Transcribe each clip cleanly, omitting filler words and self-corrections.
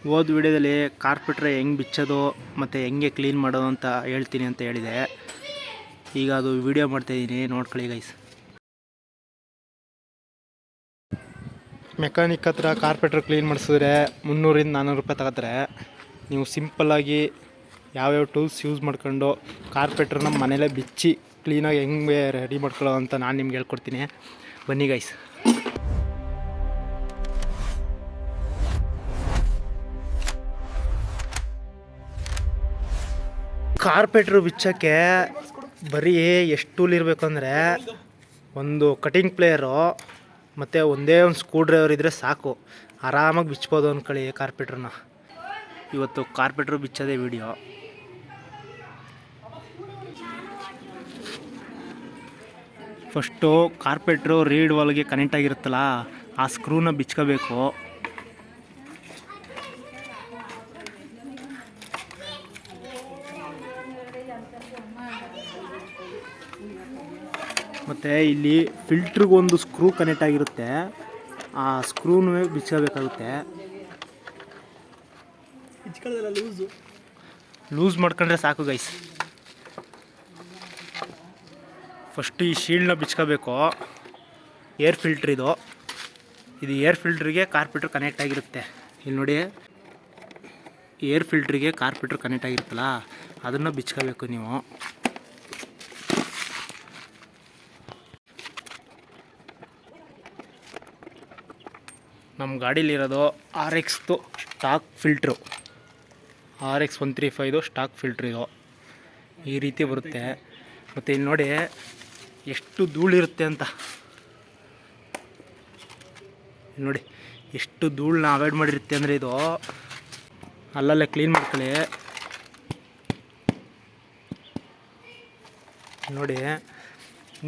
ಹೋದ ವಿಡಿಯೋದಲ್ಲಿ ಕಾರ್ಪೆಟ್ರೆ ಹೆಂಗೆ ಬಿಚ್ಚೋದು ಮತ್ತು ಹೆಂಗೆ ಕ್ಲೀನ್ ಮಾಡೋದು ಅಂತ ಹೇಳ್ತೀನಿ ಅಂತ ಹೇಳಿದೆ. ಈಗ ಅದು ವಿಡಿಯೋ ಮಾಡ್ತಾಯಿದ್ದೀನಿ, ನೋಡ್ಕೊಳ್ಳಿ ಗೈಸ್. ಮೆಕ್ಯಾನಿಕ್ ಹತ್ರ ಕಾರ್ಪೆಟ್ರ್ ಕ್ಲೀನ್ ಮಾಡಿಸಿದ್ರೆ 300-400 ರೂಪಾಯಿ ತಗೋತಾರೆ. ನೀವು ಸಿಂಪಲ್ಲಾಗಿ ಯಾವ್ಯಾವ ಟೂಲ್ಸ್ ಯೂಸ್ ಮಾಡ್ಕೊಂಡು ಕಾರ್ಪೆಟ್ರನ್ನ ಮನೇಲೇ ಬಿಚ್ಚಿ ಕ್ಲೀನಾಗಿ ಹೆಂಗೆ ರೆಡಿ ಮಾಡ್ಕೊಳ್ಳೋ ಅಂತ ನಾನು ನಿಮ್ಗೆ ಹೇಳ್ಕೊಡ್ತೀನಿ. ಬನ್ನಿ ಗೈಸ್. ಕಾರ್ಪೆಟ್ರು ಬಿಚ್ಚೋಕ್ಕೆ ಬರೀ ಎಷ್ಟು ಟೂಲ್ ಇರಬೇಕು ಅಂದರೆ, ಒಂದು ಕಟಿಂಗ್ ಪ್ಲೇಯರು ಮತ್ತು ಒಂದೇ ಒಂದು ಸ್ಕ್ರೂ ಡ್ರೈವರ್ ಇದ್ದರೆ ಸಾಕು, ಆರಾಮಾಗಿ ಬಿಚ್ಬೋದು ಅಂದ್ಕೊಳ್ಳಿ ಕಾರ್ಪೆಟ್ರನ್ನ. ಇವತ್ತು ಕಾರ್ಪೆಟ್ರು ಬಿಚ್ಚೋದೇ ವಿಡಿಯೋ. ಫಸ್ಟು ಕಾರ್ಪೆಟ್ರು ರೀಡ್ ವಾಲ್ಗೆ ಕನೆಕ್ಟ್ ಆಗಿರುತ್ತಲ್ಲ, ಆ ಸ್ಕ್ರೂನ ಬಿಚ್ಕೋಬೇಕು. ಮತ್ತು ಇಲ್ಲಿ ಫಿಲ್ಟ್ರಿಗೊಂದು ಸ್ಕ್ರೂ ಕನೆಕ್ಟ್ ಆಗಿರುತ್ತೆ, ಆ ಸ್ಕ್ರೂನೂ ಬಿಚ್ಚಬೇಕಾಗುತ್ತೆ. ಲೂಸ್ ಮಾಡ್ಕೊಂಡ್ರೆ ಸಾಕು ಗೈಸ್. ಫಸ್ಟು ಈ ಶೀಲ್ಡ್ನ ಬಿಚ್ಕೋಬೇಕು. ಏರ್ ಫಿಲ್ಟ್ರ್ ಇದು ಏರ್ ಫಿಲ್ಟ್ರಿಗೆ ಕಾರ್ಪೆಟ್ರ್ ಕನೆಕ್ಟ್ ಆಗಿರುತ್ತೆ. ಇಲ್ಲಿ ನೋಡಿ, ಏರ್ ಫಿಲ್ಟ್ರಿಗೆ ಕಾರ್ಪೆಟ್ರ್ ಕನೆಕ್ಟ್ ಆಗಿರುತ್ತಲ್ಲ, ಅದನ್ನು ಬಿಚ್ಕೋಬೇಕು ನೀವು. ನಮ್ಮ ಗಾಡೀಲಿರೋದು RX stock filter, RX 135 stock filter ಇದು. ಈ ರೀತಿ ಬರುತ್ತೆ. ಮತ್ತು ಇಲ್ಲಿ ನೋಡಿ ಎಷ್ಟು ಧೂಳಿರುತ್ತೆ ಅಂತ. ನೋಡಿ ಎಷ್ಟು ಧೂಳನ್ನ ಅವಾಯ್ಡ್ ಮಾಡಿರುತ್ತೆ ಅಂದರೆ, ಇದು ಅಲ್ಲಲ್ಲೇ ಕ್ಲೀನ್ ಮಾಡ್ಕೊಳ್ಳಿ. ನೋಡಿ,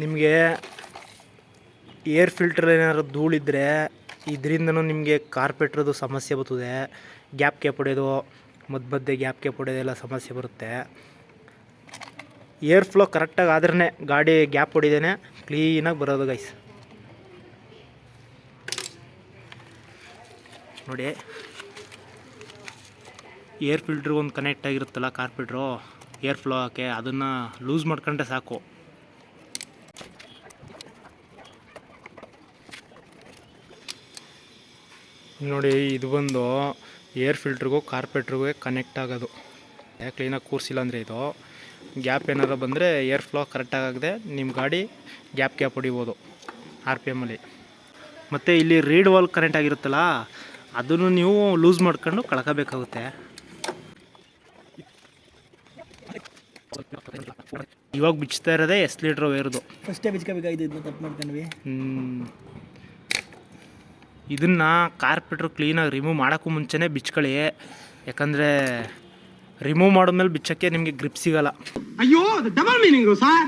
ನಿಮಗೆ ಏರ್ ಫಿಲ್ಟರ್ ಏನಾದ್ರು ಧೂಳಿದ್ರೆ ಇದರಿಂದನೂ ನಿಮಗೆ ಕಾರ್ಪೆಟ್ರದ್ದು ಸಮಸ್ಯೆ ಬರ್ತದೆ. ಗ್ಯಾಪ್ ಹೊಡೆಯೋದು, ಮಧ್ಯೆ ಗ್ಯಾಪ್ ಹೊಡೆಯೋದೆಲ್ಲ ಸಮಸ್ಯೆ ಬರುತ್ತೆ. ಏರ್ ಫ್ಲೋ ಕರೆಕ್ಟಾಗಿ ಆದ್ರೇ ಗಾಡಿ ಗ್ಯಾಪ್ ಹೊಡಿದೇನೆ ಕ್ಲೀನಾಗಿ ಬರೋದು ಗೈಸ್. ನೋಡಿ, ಏರ್ ಫಿಲ್ಟ್ರಿಗೆ ಒಂದು ಕನೆಕ್ಟ್ ಆಗಿರುತ್ತಲ್ಲ ಕಾರ್ಪೆಟ್ರು ಏರ್ ಫ್ಲೋ ಹಾಕಿ, ಅದನ್ನು ಲೂಸ್ ಮಾಡ್ಕೊಂಡ್ರೆ ಸಾಕು. ನೋಡಿ, ಇದು ಬಂದು ಏರ್ ಫಿಲ್ಟ್ರಿಗೂ ಕಾರ್ಪೆಟ್ರಿಗೂ ಕನೆಕ್ಟ್ ಆಗೋದು. ಕ್ಲೀನಾಗಿ ಕೂರಿಸಿಲ್ಲ ಅಂದರೆ ಇದು ಗ್ಯಾಪ್ ಏನಾರು ಬಂದರೆ ಏರ್ ಫ್ಲೋ ಕರೆಕ್ಟಾಗಿ ಆಗದೆ ನಿಮ್ಮ ಗಾಡಿ ಗ್ಯಾಪ್ ಹೊಡಿಬೋದು RPMಲ್ಲಿ. ಮತ್ತು ಇಲ್ಲಿ ರೀಡ್ ವಾಲ್ ಕನೆಕ್ಟ್ ಆಗಿರುತ್ತಲ್ಲ, ಅದನ್ನು ನೀವು ಲೂಸ್ ಮಾಡ್ಕೊಂಡು ಕಳ್ಕೋಬೇಕಾಗುತ್ತೆ. ಇವಾಗ ಬಿಚ್ತಾ ಇರೋದೇ ಎಸ್ಲೇಟ್ರ್ ವೇರ್ದು. ಫಸ್ಟೇ ಬಿಚ್ಕೋಬೇಕಾಗಿದ್ದು, ಇದನ್ನ ತಪ್ಪು ಮಾಡ್ಕೊಂಡ್ವಿ. ಇದನ್ನು ಕಾರ್ಪೆಟ್ರು ಕ್ಲೀನಾಗಿ ರಿಮೂವ್ ಮಾಡೋಕ್ಕೂ ಮುಂಚೆನೇ ಬಿಚ್ಕೊಳ್ಳಿ. ಯಾಕಂದರೆ ರಿಮೂವ್ ಮಾಡಿದ್ಮೇಲೆ ಬಿಚ್ಚೋಕ್ಕೆ ನಿಮಗೆ ಗ್ರಿಪ್ ಸಿಗಲ್ಲ. ಅಯ್ಯೋ, ಡಬಲ್ ಮೀನಿಂಗು ಸರ್.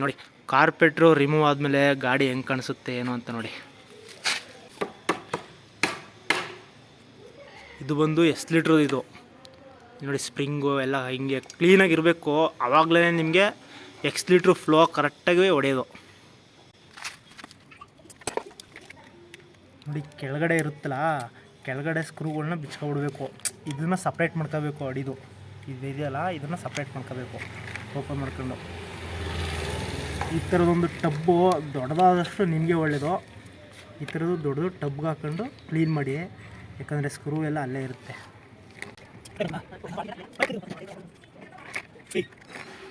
ನೋಡಿ, ಕಾರ್ಪೆಟ್ರು ರಿಮೂವ್ ಆದಮೇಲೆ ಗಾಡಿ ಹೆಂಗೆ ಕಾಣಿಸುತ್ತೆ ಏನು ಅಂತ ನೋಡಿ. ಇದು ಬಂದು ಎಸ್ಲಿಟ್ರು ಇದು. ನೋಡಿ, ಸ್ಪ್ರಿಂಗು ಎಲ್ಲ ಹಿಂಗೆ ಕ್ಲೀನಾಗಿರಬೇಕು. ಆವಾಗಲೇ ನಿಮಗೆ ಎಕ್ಸ್ಲೀಟ್ರು ಫ್ಲೋ ಕರೆಕ್ಟಾಗಿ ಹೊಡೆಯೋದು. ನೋಡಿ, ಕೆಳಗಡೆ ಇರುತ್ತಲ್ಲ, ಕೆಳಗಡೆ ಸ್ಕ್ರೂಗಳನ್ನ ಬಿಚ್ಕೊಬಿಡ್ಬೇಕು. ಇದನ್ನು ಸಪ್ರೇಟ್ ಮಾಡ್ಕೋಬೇಕು. ಅಡಿದು ಇದೆಯಲ್ಲ, ಇದನ್ನು ಸಪ್ರೇಟ್ ಮಾಡ್ಕೋಬೇಕು ಓಪನ್ ಮಾಡ್ಕೊಂಡು. ಈ ಥರದೊಂದು ಟಬ್ಬು ದೊಡ್ಡದಾದಷ್ಟು ನಿಮಗೆ ಒಳ್ಳೆಯದು. ಈ ಥರದ್ದು ದೊಡ್ಡದು ಟಬ್ಗೆ ಹಾಕ್ಕೊಂಡು ಕ್ಲೀನ್ ಮಾಡಿ, ಯಾಕಂದರೆ ಸ್ಕ್ರೂ ಎಲ್ಲ ಅಲ್ಲೇ ಇರುತ್ತೆ.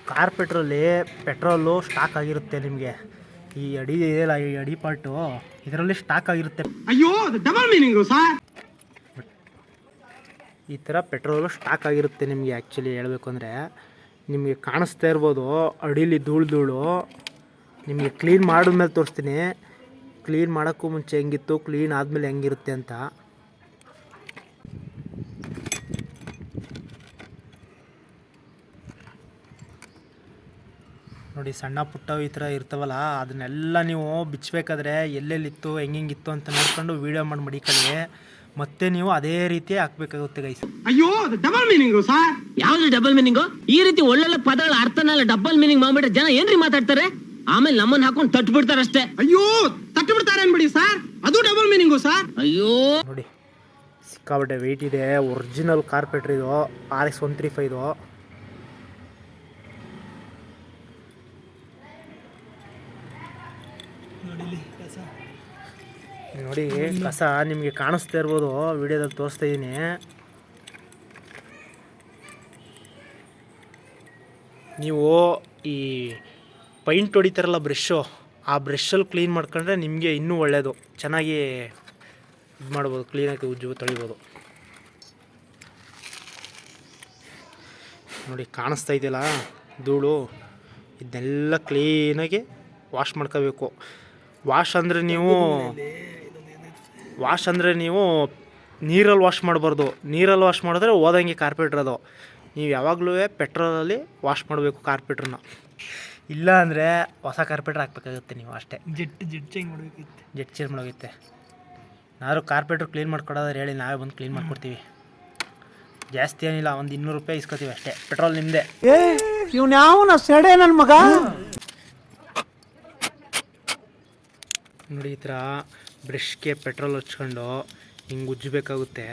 ಕಾರ್ಪೆಟ್ರಲ್ಲಿ ಪೆಟ್ರೋಲು ಸ್ಟಾಕ್ ಆಗಿರುತ್ತೆ ನಿಮಗೆ. ಈ ಅಡಿ ಇದೆಯಲ್ಲ, ಈ ಅಡಿ ಪಾರ್ಟು ಇದರಲ್ಲಿ ಸ್ಟಾಕ್ ಆಗಿರುತ್ತೆ. ಅಯ್ಯೋ, ಡಬಲ್ ಮೀನಿಂಗು ಸರ್. ಈ ಥರ ಪೆಟ್ರೋಲು ಸ್ಟಾಕ್ ಆಗಿರುತ್ತೆ ನಿಮಗೆ. ಆ್ಯಕ್ಚುಲಿ ಹೇಳಬೇಕು ಅಂದರೆ ನಿಮಗೆ ಕಾಣಿಸ್ತಾ ಇರ್ಬೋದು ಅಡೀಲಿ ಧೂಳು. ನಿಮಗೆ ಕ್ಲೀನ್ ಮಾಡಿದ್ಮೇಲೆ ತೋರಿಸ್ತೀನಿ, ಕ್ಲೀನ್ ಮಾಡೋಕ್ಕೂ ಮುಂಚೆ ಹೆಂಗಿತ್ತು, ಕ್ಲೀನ್ ಆದಮೇಲೆ ಹೆಂಗಿರುತ್ತೆ ಅಂತ. ನೋಡಿ, ಸಣ್ಣ ಪುಟ್ಟ ಈ ಥರ ಇರ್ತಾವಲ್ಲ, ಅದನ್ನೆಲ್ಲ ನೀವು ಬಿಚ್ಚಬೇಕಾದ್ರೆ ಎಲ್ಲೆಲ್ಲಿತ್ತು ಹೆಂಗಿತ್ತು ಅಂತ ನೋಡ್ಕೊಂಡು ವೀಡಿಯೋ ಮಾಡಿ ಮಡಿಕೊಳ್ಳಿ. ಮತ್ತೆ ನೀವು ಅದೇ ರೀತಿ ಹಾಕ್ಬೇಕಾಗುತ್ತೆ ಗೈಸ್. ಅಯ್ಯೋ, ಡಬಲ್ ಮೀನಿಂಗು ಸರ್. ಯಾವ್ದು ಡಬಲ್ ಮೀನಿಂಗು? ಈ ರೀತಿ ಒಳ್ಳೊಳ್ಳೆ ಪದಗಳ ಅರ್ಥನೆಲ್ಲ ಡಬಲ್ ಮೀನಿಂಗ್ ಮಾಡ್ಬಿಟ್ರೆ ಜನ ಏನ್ರಿ ಮಾತಾಡ್ತಾರೆ? ಆಮೇಲೆ ನಮ್ಮನ್ನ ಹಾಕೊಂಡು ತಟ್ಟು ಬಿಡ್ತಾರಷ್ಟೇ. ಅಯ್ಯೋ ತಟ್ಟು ಬಿಡ್ತಾರೆ ಅನ್ಬಿಡಿ ಸರ್, ಅದು ಡಬಲ್ ಮೀನಿಂಗು ಸರ್. ಅಯ್ಯೋ ನೋಡಿ ಸಿಕ್ಕಾಬಟ್ಟೆ ವೆಯ್ಟ್ ಇದೆ. ಒರಿಜಿನಲ್ ಕಾರ್ಪೆಟ್ರ್ ಇದು, RX135 ಇದು. ನೋಡಿ ಕಸ ನಿಮಗೆ ಕಾಣಿಸ್ತಾ ಇರ್ಬೋದು, ವಿಡಿಯೋದಲ್ಲಿ ತೋರಿಸ್ತಾ ಇದ್ದೀನಿ. ನೀವು ಈ ಪೈಂಟ್ ಹೊಡಿತಾರಲ್ಲ ಬ್ರಷು, ಆ ಬ್ರಷಲ್ಲಿ ಕ್ಲೀನ್ ಮಾಡ್ಕೊಂಡ್ರೆ ನಿಮಗೆ ಇನ್ನೂ ಒಳ್ಳೆಯದು. ಚೆನ್ನಾಗಿ ಇದು ಮಾಡ್ಬೋದು, ಕ್ಲೀನಾಗಿ ಉಜ್ಜು ತೊಳಿಬೋದು. ನೋಡಿ ಕಾಣಿಸ್ತಾ ಇದೆಯಲ್ಲ ಧೂಳು, ಇದನ್ನೆಲ್ಲ ಕ್ಲೀನಾಗಿ ವಾಶ್ ಮಾಡ್ಕೋಬೇಕು. ವಾಶ್ ಅಂದರೆ ನೀವು ನೀರಲ್ಲಿ ವಾಶ್ ಮಾಡಬಾರ್ದು. ನೀರಲ್ಲಿ ವಾಶ್ ಮಾಡಿದ್ರೆ ಹೋದಂಗೆ ಕಾರ್ಪೆಟ್ರ್ ಅದು. ನೀವು ಯಾವಾಗಲೂ ಪೆಟ್ರೋಲಲ್ಲಿ ವಾಶ್ ಮಾಡಬೇಕು ಕಾರ್ಪೆಟ್ರನ್ನ. ಇಲ್ಲ ಅಂದರೆ ಹೊಸ ಕಾರ್ಪೆಟ್ರ್ ಹಾಕ್ಬೇಕಾಗುತ್ತೆ ನೀವು ಅಷ್ಟೇ. ಜೆಟ್ ಚೇಂಜ್ ಮಾಡಬೇಕಿತ್ತು, ಜೆಟ್ ಚೇಂಜ್ ಮಾಡೋಗುತ್ತೆ. ನಾರು ಕಾರ್ಪೆಟ್ರ್ ಕ್ಲೀನ್ ಮಾಡ್ಕೊಡೋದ್ರೆ ಹೇಳಿ, ನಾವೇ ಬಂದು ಕ್ಲೀನ್ ಮಾಡ್ಕೊಡ್ತೀವಿ. ಜಾಸ್ತಿ ಏನಿಲ್ಲ, ಒಂದು 200 ರೂಪಾಯಿ ಇಸ್ಕೊತೀವಿ ಅಷ್ಟೇ. ಪೆಟ್ರೋಲ್ ನಿಮ್ಮದೇ. ಇವ್ನ್ಯಾವನ ಸೆಡೆ ನನ್ನ ಮಗ. ನೋಡಿ ಈ ಥರ ಬ್ರಷ್ಗೆ ಪೆಟ್ರೋಲ್ ಹಚ್ಕೊಂಡು ಹಿಂಗೆ ಉಜ್ಜಬೇಕಾಗುತ್ತೆ.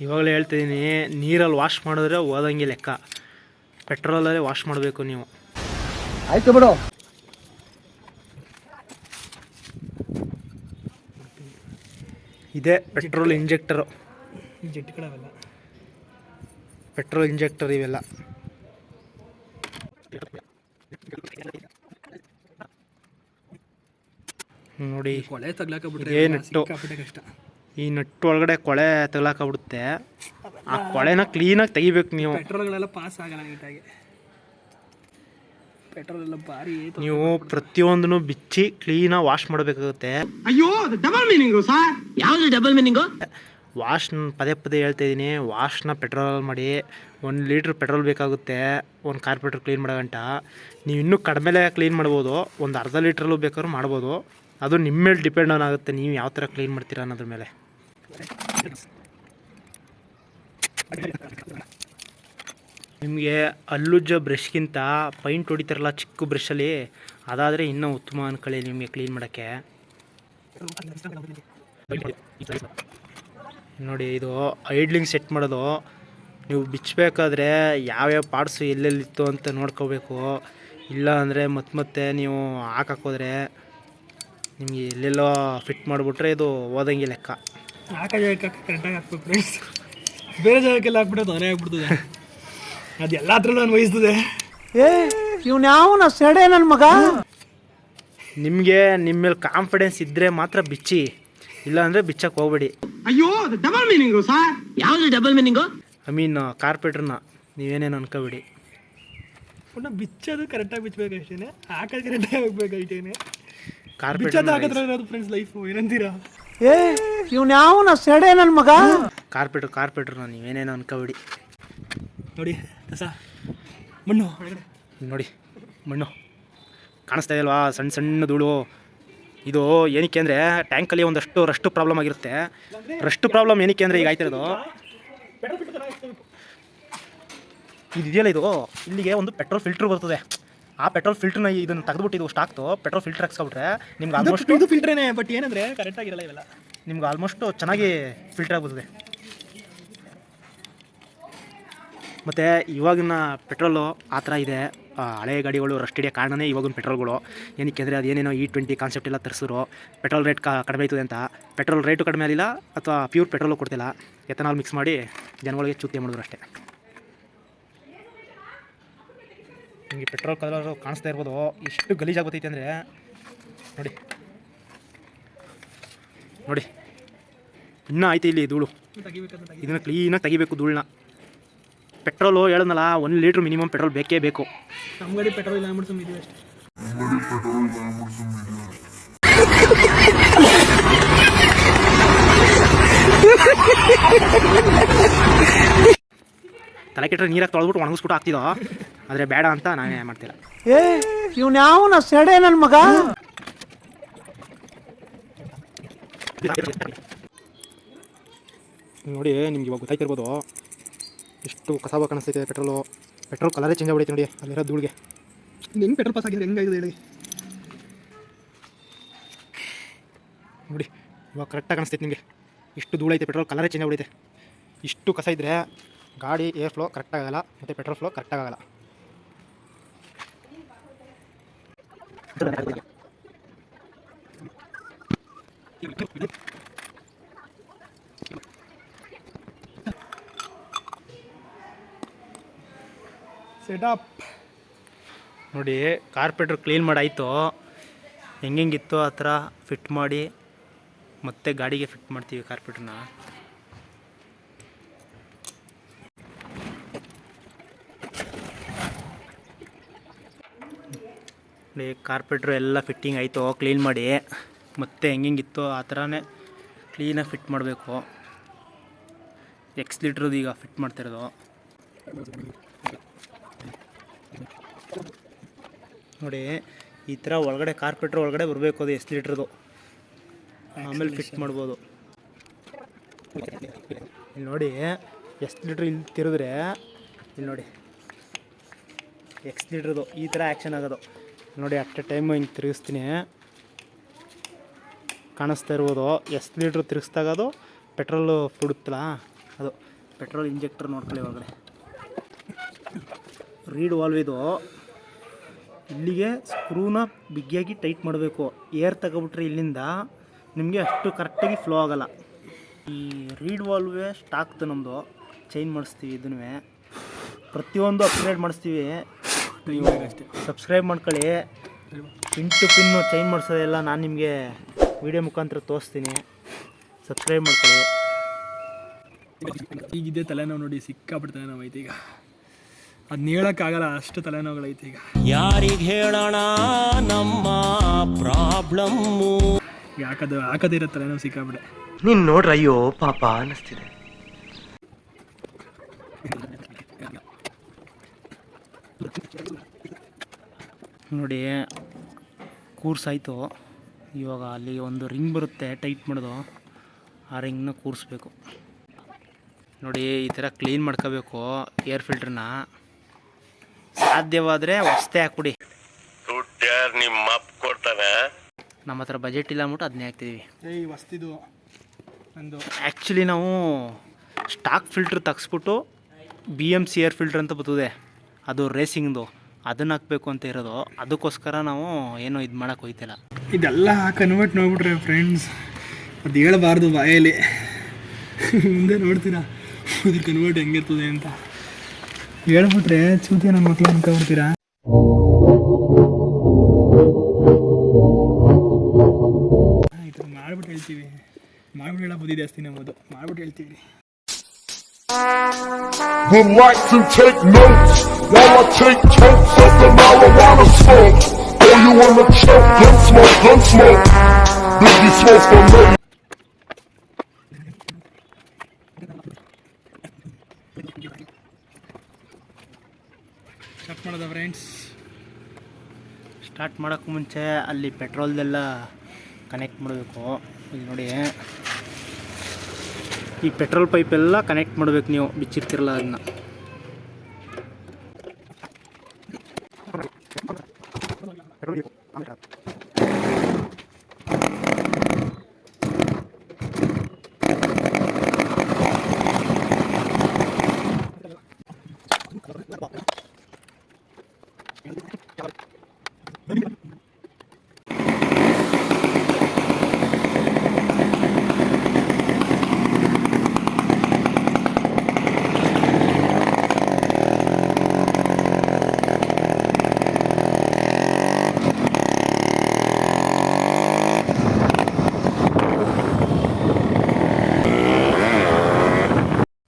ಇವಾಗಲೇ ಹೇಳ್ತಿದ್ದೀನಿ, ನೀರಲ್ಲಿ ವಾಶ್ ಮಾಡಿದ್ರೆ ಹೋದಂಗೆ ಲೆಕ್ಕ. ಪೆಟ್ರೋಲಲ್ಲೇ ವಾಶ್ ಮಾಡಬೇಕು ನೀವು. ಆಯ್ತು ಬಿಡು. ಇದೇ ಪೆಟ್ರೋಲ್ ಇಂಜೆಕ್ಟರು, ಜೆಟ್ಗಳವೆಲ್ಲ ಪೆಟ್ರೋಲ್ ಇಂಜೆಕ್ಟರ್ ಇವೆಲ್ಲ. ನೋಡಿ ಕೊಳೆ ತಗ್ಲಾಕಬಿಟ್ರೆ ಇದೇ ನಟ್ಟು, ಕಷ್ಟ. ಈ ನಟ್ಟು ಒಳಗಡೆ ಕೊಳೆ ತಗ್ಲಾಕಬಿಡುತ್ತೆ. ಆ ಕೊಳೆನ ಕ್ಲೀನಾಗಿ ತೆಗಿಬೇಕು ನೀವು. ಪೆಟ್ರೋಲ್ಗಳೆಲ್ಲ ಪಾಸ್ ಆಗಲ್ಲ ನೀಟಾಗಿ. ಪೆಟ್ರೋಲ್ ಎಲ್ಲ ಭಾರಿ. ನೀವು ಪ್ರತಿಯೊಂದನ್ನು ಬಿಚ್ಚಿ ಕ್ಲೀನಾಗಿ ವಾಶ್ ಮಾಡಬೇಕಾಗುತ್ತೆ. ಅಯ್ಯೋ ಡಬಲ್ ಮೀನಿಂಗು ಸರ್. ಯಾವ್ದು ಡಬಲ್ ಮೀನಿಂಗು? ವಾಶ್ನ ಪದೇ ಹೇಳ್ತಾ ಇದ್ದೀನಿ, ವಾಶ್ನ ಪೆಟ್ರೋಲ್ ಮಾಡಿ. 1 ಲೀಟ್ರ್ ಪೆಟ್ರೋಲ್ ಬೇಕಾಗುತ್ತೆ ಒಂದು ಕಾರ್ಪೆಟ್ರ್ ಕ್ಲೀನ್ ಮಾಡೋ ಗಂಟ. ನೀವು ಇನ್ನೂ ಕಡಿಮೆಲೆ ಕ್ಲೀನ್ ಮಾಡ್ಬೋದು, ಒಂದು ಅರ್ಧ ಲೀಟ್ರಲ್ಲೂ ಬೇಕಾದ್ರೂ ಮಾಡ್ಬೋದು. ಅದು ನಿಮ್ಮ ಮೇಲೆ ಡಿಪೆಂಡ್ ಆನ್ ಆಗುತ್ತೆ, ನೀವು ಯಾವ ಥರ ಕ್ಲೀನ್ ಮಾಡ್ತೀರಾ ಅನ್ನೋದ್ರ ಮೇಲೆ. ನಿಮಗೆ ಹಲ್ಲುಜ್ಜ ಬ್ರಷ್ಗಿಂತ ಪೈಂಟ್ ಹೊಡಿತಾರಲ್ಲ ಚಿಕ್ಕ ಬ್ರಷಲ್ಲಿ, ಅದಾದರೆ ಇನ್ನೂ ಉತ್ತಮ ಅನ್ಕೊಳ್ಳಿ ನಿಮಗೆ ಕ್ಲೀನ್ ಮಾಡೋಕ್ಕೆ. ನೋಡಿ ಇದು ಐಡ್ಲಿಂಗ್ ಸೆಟ್ ಮಾಡೋದು. ನೀವು ಬಿಚ್ಚಬೇಕಾದ್ರೆ ಯಾವ್ಯಾವ ಪಾರ್ಟ್ಸು ಎಲ್ಲೆಲ್ಲಿತ್ತು ಅಂತ ನೋಡ್ಕೋಬೇಕು. ಇಲ್ಲ ಅಂದರೆ ಮತ್ತೆ ನೀವು ಹಾಕೋದ್ರೆ ನಿಮಗೆ ಎಲ್ಲೆಲ್ಲೋ ಫಿಟ್ ಮಾಡಿಬಿಟ್ರೆ ಇದು ಓದಂಗೆ ಲೆಕ್ಕ. ಹಾಕೋ ಜಾಗಕ್ಕೆ ಕರೆಕ್ಟಾಗಿ ಹಾಕ್ಬೇಕು ಫ್ರೆಂಡ್ಸ್. ಬೇರೆ ಜಾಗಕ್ಕೆಲ್ಲ ಹಾಕ್ಬಿಟ್ಟು ತೊಂದರೆ ಆಗ್ಬಿಡ್ತದೆ. ಅದು ಎಲ್ಲ ಹತ್ರ ನಾನು ವಹಿಸ್ತದೆ. ಇವ್ನ್ಯಾವನ ಸೆಡೆ ನನ್ನ ಮಗ. ನಿಮಗೆ ನಿಮ್ಮ ಮೇಲೆ ಕಾನ್ಫಿಡೆನ್ಸ್ ಇದ್ದರೆ ಮಾತ್ರ ಬಿಚ್ಚಿ, ಇಲ್ಲ ಅಂದರೆ ಬಿಚ್ಚಕ್ಕೆ ಹೋಗ್ಬೇಡಿ. ಅಯ್ಯೋ ಡಬಲ್ ಮೀನಿಂಗು ಸರ್. ಯಾವ್ದು ಡಬಲ್ ಮೀನಿಂಗು? ಕಾರ್ಪೆಟ್ರನ್ನ ನೀವೇನೇನು ಅನ್ಕೋಬೇಡಿ. ಪುನಃ ಬಿಚ್ಚೋದು ಕರೆಕ್ಟಾಗಿ ಬಿಚ್ಚಬೇಕು ಅಷ್ಟೇ, ಹಾಕೋದು ಕರೆಕ್ಟಾಗಿ ಹೋಗ್ಬೇಕು ಅಷ್ಟೇನೆ. ಕಾರ್ಪೆಟ್ರ್ ಹಾಕಿದ್ರೆ ಫ್ರೆಂಡ್ಸ್ ಲೈಫು ಏನಂತೀರಾ? ಇವ್ನ್ಯಾವನ ಸೆಡೆ ನನ್ನ ಮಗ. ಕಾರ್ಪೆಟ್ರನ್ನ ನೀವೇನೇನು ಅನ್ಕೋಬೇಡಿ. ನೋಡಿ ಕಸ, ಮಣ್ಣು ನೋಡಿ ಮಣ್ಣು ಕಾಣಿಸ್ತಾ ಇದೆಯಲ್ವಾ, ಸಣ್ಣ ಸಣ್ಣ ಧೂಳು. ಇದು ಏನಕ್ಕೆ ಅಂದರೆ ಟ್ಯಾಂಕಲ್ಲಿ ಒಂದಷ್ಟು ರಷ್ಟು ಪ್ರಾಬ್ಲಮ್ ಆಗಿರುತ್ತೆ. ರಷ್ಟು ಪ್ರಾಬ್ಲಮ್ ಏನಕ್ಕೆ ಅಂದರೆ ಈಗ ಆಯ್ತಿರೋದು ಇದೆಯಲ್ಲ, ಇದು ಇಲ್ಲಿಗೆ ಒಂದು ಪೆಟ್ರೋಲ್ ಫಿಲ್ಟ್ರ್ ಬರ್ತದೆ. ಆ ಪೆಟ್ರೋಲ್ ಫಿಲ್ಟ್ರನ್ನ ಇದನ್ನು ತೆಗೆದುಬಿಟ್ಟು ಇದು ಸ್ಟಾಕ್ತು ಪೆಟ್ರೋಲ್ ಫಿಲ್ಟರ್ ಹಾಕ್ಸ್ಕೊಬಿಟ್ರೆ ನಿಮ್ಗೆ ಆಲ್ಮೋಸ್ಟ್ ಇದು ಫಿಲ್ಟ್ರೇನೆ. ಬಟ್ ಏನಂದರೆ ಕರೆಕ್ಟಾಗಿರಲ್ಲ ಇವೆಲ್ಲ. ನಿಮ್ಗೆ ಆಲ್ಮೋಸ್ಟು ಚೆನ್ನಾಗಿ ಫಿಲ್ಟರ್ ಆಗ್ಬಿಡ್ತದೆ. ಮತ್ತು ಇವಾಗಿನ ಪೆಟ್ರೋಲು ಆ ಥರ ಇದೆ. ಹಳೆ ಗಾಡಿಗಳು ರಸ್ಟ್ ಹಿಡಿಯೋ ಕಾರಣನೇ ಇವಾಗಿನ ಪೆಟ್ರೋಲ್ಗಳು. ಏನಕ್ಕೆ ಅಂದರೆ ಅದೇನೇನೋ E20 ಕಾನ್ಸೆಪ್ಟ್ ಎಲ್ಲ ತರಿಸಿದ್ರು. ಪೆಟ್ರೋಲ್ ರೇಟ್ ಕಡಿಮೆ ಆಯ್ತದೆ ಅಂತ. ಪೆಟ್ರೋಲ್ ರೇಟು ಕಡಿಮೆ ಆಗಿಲ್ಲ, ಅಥವಾ ಪ್ಯೂರ್ ಪೆಟ್ರೋಲು ಕೊಡ್ತಿಲ್ಲ, ಎಥನಾಲ್ ಮಿಕ್ಸ್ ಮಾಡಿ ಜನಗಳಿಗೆ ಚೂತಿ ಮಾಡಿದ್ರು ಅಷ್ಟೇ. ನಿಮಗೆ ಪೆಟ್ರೋಲ್ ಕಲರು ಕಾಣಿಸ್ತಾ ಇರ್ಬೋದು, ಎಷ್ಟು ಗಲೀಜಾಗಿ ಬರ್ತೈತೆ ಅಂದರೆ ನೋಡಿ. ನೋಡಿ ಇನ್ನೂ ಆಯ್ತು ಇಲ್ಲಿ ಧೂಳು. ಇದನ್ನು ಕ್ಲೀನಾಗಿ ತೆಗಿಬೇಕು ಧೂಳನ್ನ. ಪೆಟ್ರೋಲು ಹೇಳೋದಲ್ಲ, 1 ಲೀಟ್ರ್ ಮಿನಿಮಮ್ ಪೆಟ್ರೋಲ್ ಬೇಕೇ ಬೇಕು. ನಮ್ಮ ಗಾಡಿ ಪೆಟ್ರೋಲ್ ಇಲ್ಲ ಅಂದ್ಬಿಟ್ಟು ಇದೀವಿ ಅಷ್ಟೇ. ತಲೆ ಕೆಟ್ಟರೆ ನೀರಾಗಿ ತೊಳೆದ್ಬಿಟ್ಟು ಒಣಗಿಸ್ಬಿಟ್ಟು ಆಗ್ತಿದ್ದೋ, ಆದರೆ ಬೇಡ ಅಂತ ನಾನೇ ಮಾಡ್ತಿಲ್ಲ. ಇವ್ನ್ಯಾವನ ಸೆಡೆ ನನ್ನ ಮಗ. ನೋಡಿ ನಿಮ್ಗೆ ಇವಾಗ ಗೊತ್ತಾಯ್ತಿರ್ಬೋದು ಎಷ್ಟು ಕಸಾಬ ಕಾಣಿಸ್ತೈತೆ ಪೆಟ್ರೋಲ್ ಕಲರೇ ಚೇಂಜ್ ಆಗ್ಬಿಡೈತೆ ನೋಡಿ ಅಲ್ಲಿರೋ ಧೂಳಿಗೆ. ಹೆಂಗೆ ಪೆಟ್ರೋಲ್ ಪಾಸ್ ಆಗಿದ್ರೆ ಹೆಂಗಾಗಿದೆ ಹೇಳಿ ನೋಡಿ ಇವಾಗ ಕರೆಕ್ಟಾಗಿ ಕಾಣಿಸ್ತೈತೆ ನಿಮಗೆ. ಇಷ್ಟು ಧೂಳು ಐತೆ, ಪೆಟ್ರೋಲ್ ಕಲರೇ ಚೇಂಜ್ ಆಗ್ಬಿಡೈತೆ. ಇಷ್ಟು ಕಸ ಇದ್ದರೆ ಗಾಡಿ ಏರ್ ಫ್ಲೋ ಕರೆಕ್ಟಾಗಲ್ಲ ಮತ್ತು ಪೆಟ್ರೋಲ್ ಫ್ಲೋ ಕರೆಕ್ಟಾಗಲ್ಲ. ಸೆಟಪ್ ನೋಡಿ ಕಾರ್ಪೆಟ್ರ್ ಕ್ಲೀನ್ ಮಾಡಾಯಿತು, ಹೆಂಗಿತ್ತು ಆ ಥರ ಫಿಟ್ ಮಾಡಿ ಮತ್ತೆ ಗಾಡಿಗೆ ಫಿಟ್ ಮಾಡ್ತೀವಿ ಕಾರ್ಪೆಟ್ರನ್ನ. ನೋಡಿ ಕಾರ್ಪೆಟ್ರು ಎಲ್ಲ ಫಿಟ್ಟಿಂಗ್ ಆಯಿತು, ಕ್ಲೀನ್ ಮಾಡಿ ಮತ್ತೆ ಹೆಂಗಿತ್ತು ಆ ಥರನೇ ಕ್ಲೀನಾಗಿ ಫಿಟ್ ಮಾಡಬೇಕು. ಎಕ್ಸ್ಲೀಟ್ರದ್ದು ಈಗ ಫಿಟ್ ಮಾಡ್ತಿರೋದು. ನೋಡಿ ಈ ಥರ ಒಳಗಡೆ ಕಾರ್ಪೆಟ್ರ್ ಒಳಗಡೆ ಬರಬೇಕು, ಅದು ಎಕ್ಸ್ಲೀಟ್ರದ್ದು, ಆಮೇಲೆ ಫಿಟ್ ಮಾಡ್ಬೋದು. ಇಲ್ಲಿ ನೋಡಿ ಎಕ್ಸ್ಲೀಟ್ರ್ ಇಲ್ಲಿ ತಿರುಗಿದ್ರೆ ಇಲ್ಲಿ ನೋಡಿ ಎಕ್ಸ್ಲೀಟ್ರದ್ದು ಈ ಥರ ಆ್ಯಕ್ಷನ್ ಆಗೋದು ನೋಡಿ. ಅಟ್ ಎ ಟೈಮು ಹಿಂಗೆ ತಿರುಗಿಸ್ತೀನಿ, ಕಾಣಿಸ್ತಾ ಇರ್ಬೋದು. ಎಕ್ಸ್ಲೀಟ್ರ್ ತಿರುಗಿಸ್ದಾಗ ಅದು ಪೆಟ್ರೋಲು ಬಿಡುತ್ತಲ್ಲ, ಅದು ಪೆಟ್ರೋಲ್ ಇಂಜೆಕ್ಟರ್ ನೋಡ್ಕೊಳ್ಳಿ ಒಳಗಡೆ. ರೀಡ್ ವಾಲ್ವ್ ಇದು, ಇಲ್ಲಿಗೆ ಸ್ಕ್ರೂನ ಬಿಗಿಯಾಗಿ ಟೈಟ್ ಮಾಡಬೇಕು. ಏರ್ ತಗೊಬಿಟ್ರೆ ಇಲ್ಲಿಂದ ನಿಮಗೆ ಅಷ್ಟು ಕರೆಕ್ಟಾಗಿ ಫ್ಲೋ ಆಗೋಲ್ಲ. ಈ ರೀಡ್ ವಾಲ್ವೇ ಸ್ಟಾಕ್ತು ನಮ್ಮದು, ಚೇಂಜ್ ಮಾಡಿಸ್ತೀವಿ. ಇದನ್ನೇ ಪ್ರತಿಯೊಂದು ಅಪ್ಗ್ರೇಡ್ ಮಾಡಿಸ್ತೀವಿ. ನೀವು ಸಬ್ಸ್ಕ್ರೈಬ್ ಮಾಡ್ಕೊಳ್ಳಿ. ಪಿನ್ ಟು ಪಿನ್ನು ಚೇಂಜ್ ಮಾಡಿಸೋದೆಲ್ಲ ನಾನು ನಿಮಗೆ ವಿಡಿಯೋ ಮುಖಾಂತರ ತೋರಿಸ್ತೀನಿ. ಸಬ್ಸ್ಕ್ರೈಬ್ ಮಾಡ್ಕೊಳ್ಳಿ. ಈಗಿದ್ದೆ ತಲೆನೋವು ನೋಡಿ, ಸಿಕ್ಕಾಬಿಟ್ಟು ತಲೆನೋವು ಐತೆ ಈಗ. ಅದನ್ನ ಹೇಳೋಕ್ಕಾಗಲ್ಲ, ಅಷ್ಟು ತಲೆನೋವುಗಳೈತೆ ಈಗ. ಯಾರಿಗೆ ಹೇಳೋಣ ನಮ್ಮ ಪ್ರಾಬ್ಲಮ್ಮು? ಹಾಕದೇ ಇರೋ ತಲೆನೋವು ಸಿಕ್ಕಾಬಿಡೆ. ನೀನ್ ನೋಡ್ರ ಅಯ್ಯೋ ಪಾಪ ಅನ್ನಿಸ್ತಿದೆ. ನೋಡಿ ಕೂರ್ಸಾಯಿತು. ಇವಾಗ ಅಲ್ಲಿ ಒಂದು ರಿಂಗ್ ಬರುತ್ತೆ ಟೈಟ್ ಮಾಡೋದು, ಆ ರಿಂಗ್ನ ಕೂರಿಸ್ಬೇಕು. ನೋಡಿ ಈ ಥರ ಕ್ಲೀನ್ ಮಾಡ್ಕೋಬೇಕು ಏರ್ ಫಿಲ್ಟ್ರನ್ನ. ಸಾಧ್ಯವಾದರೆ ಹೊಸ್ತೆ ಹಾಕ್ಬಿಡಿ. ನಿಮ್ಮ ಅಪ್ಪ ಕೊಡ್ತಾನೆ, ನಮ್ಮ ಹತ್ರ ಬಜೆಟ್ ಇಲ್ಲ ಅಂದ್ಬಿಟ್ಟು ಅದನ್ನೇ ಹಾಕ್ತಿದ್ದೀವಿ. ವಸ್ತಿದು ಒಂದು ಆ್ಯಕ್ಚುಲಿ ನಾವು ಸ್ಟಾಕ್ ಫಿಲ್ಟ್ರ್ ತೆಗ್ಸ್ಬಿಟ್ಟು BMC ಏರ್ ಫಿಲ್ಟ್ರ್ ಅಂತ ಬರ್ತದೆ, ಅದು ರೇಸಿಂಗ್ದು, ಅದನ್ನು ಹಾಕಬೇಕು ಅಂತ ಇರೋದು. ಅದಕ್ಕೋಸ್ಕರ ನಾವು ಏನೋ ಇದು ಮಾಡೋಕೆ ಹೋಯ್ತಿಲ್ಲ. ಇದೆಲ್ಲ ಕನ್ವರ್ಟ್ ನೋಡ್ಬಿಟ್ರೆ ಫ್ರೆಂಡ್ಸ್, ಅದು ಹೇಳಬಾರ್ದು ಬಾಯಲ್ಲಿ. ಮುಂದೆ ನೋಡ್ತೀರಾ ಇದು ಕನ್ವರ್ಟ್ ಹೆಂಗಿರ್ತದೆ ಅಂತ. ಹೇಳ್ಬಿಟ್ರೆ ಚೂತಿಯ ನನ್ನ ಮಕ್ಳು ಅನ್ಕೊಬಿಡ್ತೀರಾ. ಇದು ಮಾಡ್ಬಿಟ್ಟು ಹೇಳ್ತೀವಿ, ಮಾಡ್ಬಿಟ್ಟು ಹೇಳೋ ಬುದ್ಧಿ ಜಾಸ್ತಿ ನಮ್ಮದು, ಮಾಡ್ಬಿಟ್ಟು ಹೇಳ್ತೀವಿ. Would like to take notes while I take totes of the marijuana smoke. Oh, you wanna choke? Gun smoke, gun smoke. Biggie smoke for me. Start ಮಾಡೋದ ಫ್ರೆಂಡ್ಸ್. ಸ್ಟಾರ್ಟ್ ಮಾಡೋಕ್ಕೆ ಮುಂಚೆ ಅಲ್ಲಿ ಪೆಟ್ರೋಲ್ದೆಲ್ಲ ಕನೆಕ್ಟ್ ಮಾಡಬೇಕು. ಇಲ್ಲಿ ನೋಡಿ ಈ ಪೆಟ್ರೋಲ್ ಪೈಪೆಲ್ಲ ಕನೆಕ್ಟ್ ಮಾಡಬೇಕು, ನೀವು ಬಿಚ್ಚಿರ್ತಿರಲ್ಲ ಅದನ್ನ.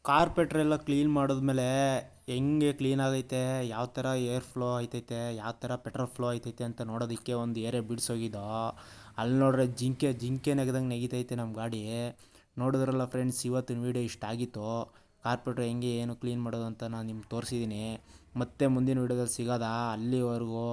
ಕಾರ್ಪೆಟ್ರೆಲ್ಲ ಕ್ಲೀನ್ ಮಾಡಿದ್ಮೇಲೆ ಹೆಂಗೆ ಕ್ಲೀನ್ ಆಗೈತೆ, ಯಾವ ಥರ ಏರ್ ಫ್ಲೋ ಆಯ್ತೈತೆ, ಯಾವ ಥರ ಪೆಟ್ರೋಲ್ ಫ್ಲೋ ಆಯ್ತೈತೆ ಅಂತ ನೋಡೋದಕ್ಕೆ ಒಂದು ಏರಿಯಾ ಬಿಡಿಸೋಗಿದ್ದೋ. ಅಲ್ಲಿ ನೋಡ್ರೆ ಜಿಂಕೆ ನೆಗೆದಂಗೆ ನೆಗಿತೈತೆ ನಮ್ಮ ಗಾಡಿ. ನೋಡಿದ್ರಲ್ಲ ಫ್ರೆಂಡ್ಸ್, ಇವತ್ತಿನ ವೀಡಿಯೋ ಇಷ್ಟ ಆಗಿತ್ತು. ಕಾರ್ಪೆಟ್ರ್ ಹೆಂಗೆ ಏನು ಕ್ಲೀನ್ ಮಾಡೋದು ಅಂತ ನಾನು ನಿಮ್ಗೆ ತೋರಿಸಿದ್ದೀನಿ. ಮತ್ತೆ ಮುಂದಿನ ವೀಡಿಯೋದಲ್ಲಿ ಸಿಗೋದಾ? ಅಲ್ಲಿವರೆಗೂ